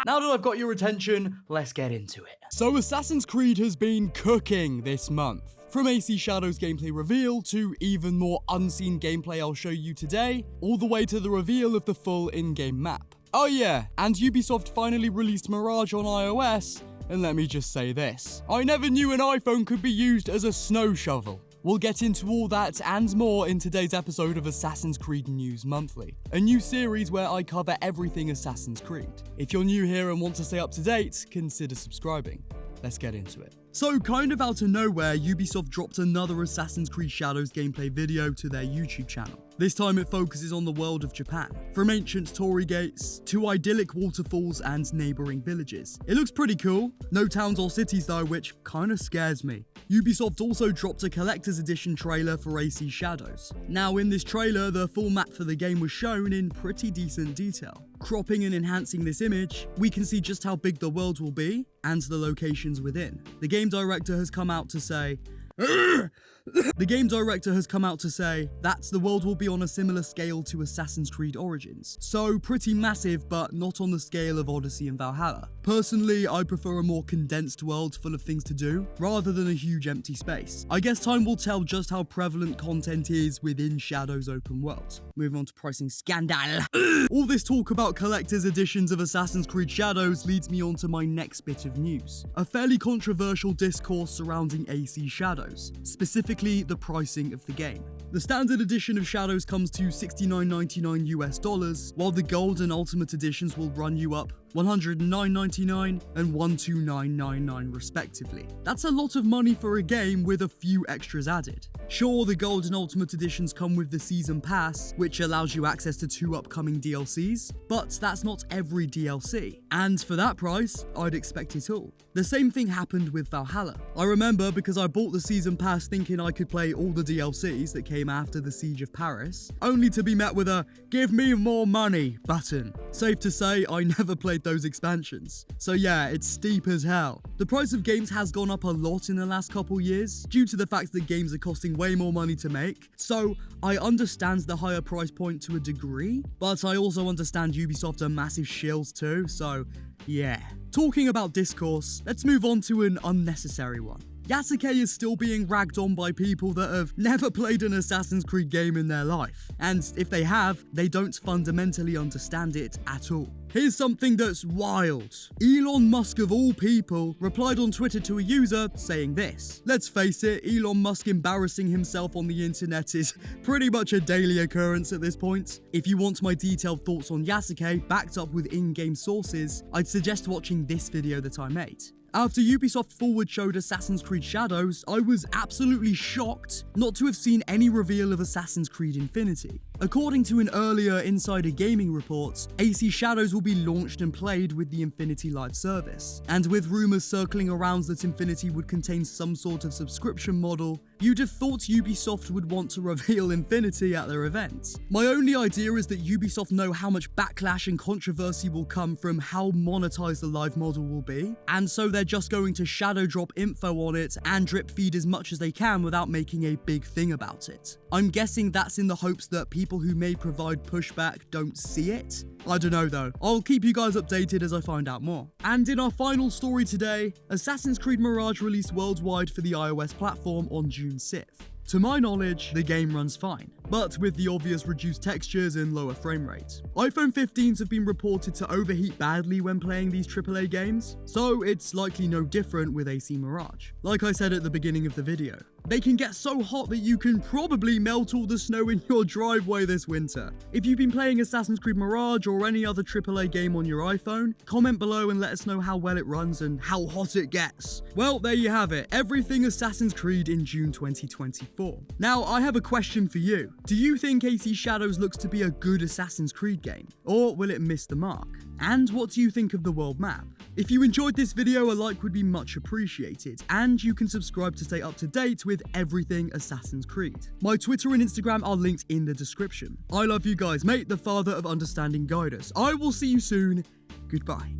Now that I've got your attention, let's get into it. So Assassin's Creed has been cooking this month. From AC Shadow's gameplay reveal to even more unseen gameplay I'll show you today, all the way to the reveal of the full in-game map. Oh yeah, and Ubisoft finally released Mirage on iOS, and let me just say this, I never knew an iPhone could be used as a snow shovel. We'll get into all that and more in today's episode of Assassin's Creed News Monthly, a new series where I cover everything Assassin's Creed. If you're new here and want to stay up to date, consider subscribing. Let's get into it. So, kind of out of nowhere, Ubisoft dropped another Assassin's Creed Shadows gameplay video to their YouTube channel. This time it focuses on the world of Japan, from ancient torii gates to idyllic waterfalls and neighbouring villages. It looks pretty cool, no towns or cities though, which kinda scares me. Ubisoft also dropped a collector's edition trailer for AC Shadows. Now in this trailer, the full map for the game was shown in pretty decent detail. Cropping and enhancing this image, we can see just how big the world will be and the locations within. The game director has come out to say that the world will be on a similar scale to Assassin's Creed Origins. So pretty massive, but not on the scale of Odyssey and Valhalla. Personally, I prefer a more condensed world full of things to do, rather than a huge empty space. I guess time will tell just how prevalent content is within Shadow's open world. Moving on to pricing scandal. All this talk about collector's editions of Assassin's Creed Shadows leads me on to my next bit of news. A fairly controversial discourse surrounding AC Shadows, specifically the pricing of the game. The standard edition of Shadows comes to $69.99 US, while the gold and ultimate editions will run you up $109.99 and $129.99 respectively. That's a lot of money for a game with a few extras added. Sure, the gold and ultimate editions come with the season pass, which allows you access to 2 upcoming DLCs, but that's not every DLC. And for that price, I'd expect it all. The same thing happened with Valhalla. I remember because I bought the season pass thinking I could play all the DLCs that came after the Siege of Paris, only to be met with a "give me more money" button. Safe to say, I never played those expansions. So yeah, it's steep as hell. The price of games has gone up a lot in the last couple years, due to the fact that games are costing way more money to make, so I understand the higher price point to a degree, but I also understand Ubisoft are massive shills too, so yeah. Talking about discourse, let's move on to an unnecessary one. Yasuke is still being ragged on by people that have never played an Assassin's Creed game in their life, and if they have, they don't fundamentally understand it at all. Here's something that's wild. Elon Musk of all people replied on Twitter to a user saying this. Let's face it, Elon Musk embarrassing himself on the internet is pretty much a daily occurrence at this point. If you want my detailed thoughts on Yasuke backed up with in-game sources, I'd suggest watching this video that I made. After Ubisoft forward showed Assassin's Creed Shadows, I was absolutely shocked not to have seen any reveal of Assassin's Creed Infinity. According to an earlier Insider Gaming report, AC Shadows will be launched and played with the Infinity Live service. And with rumours circling around that Infinity would contain some sort of subscription model, you'd have thought Ubisoft would want to reveal Infinity at their event. My only idea is that Ubisoft know how much backlash and controversy will come from how monetized the live model will be, and so they're just going to shadow drop info on it and drip feed as much as they can without making a big thing about it. I'm guessing that's in the hopes that people who may provide pushback don't see it. I don't know though. I'll keep you guys updated as I find out more. And in our final story today, Assassin's Creed Mirage released worldwide for the iOS platform on June 6th. To my knowledge, the game runs fine, but with the obvious reduced textures and lower frame rate. iPhone 15s have been reported to overheat badly when playing these AAA games, so it's likely no different with AC Mirage. Like I said at the beginning of the video, they can get so hot that you can probably melt all the snow in your driveway this winter. If you've been playing Assassin's Creed Mirage or any other AAA game on your iPhone, comment below and let us know how well it runs and how hot it gets. Well, there you have it, everything Assassin's Creed in June 2024. Now, I have a question for you. Do you think AC Shadows looks to be a good Assassin's Creed game? Or will it miss the mark? And what do you think of the world map? If you enjoyed this video, a like would be much appreciated, and you can subscribe to stay up to date with everything Assassin's Creed. My Twitter and Instagram are linked in the description. I love you guys, mate, the father of understanding guide us. I will see you soon. Goodbye.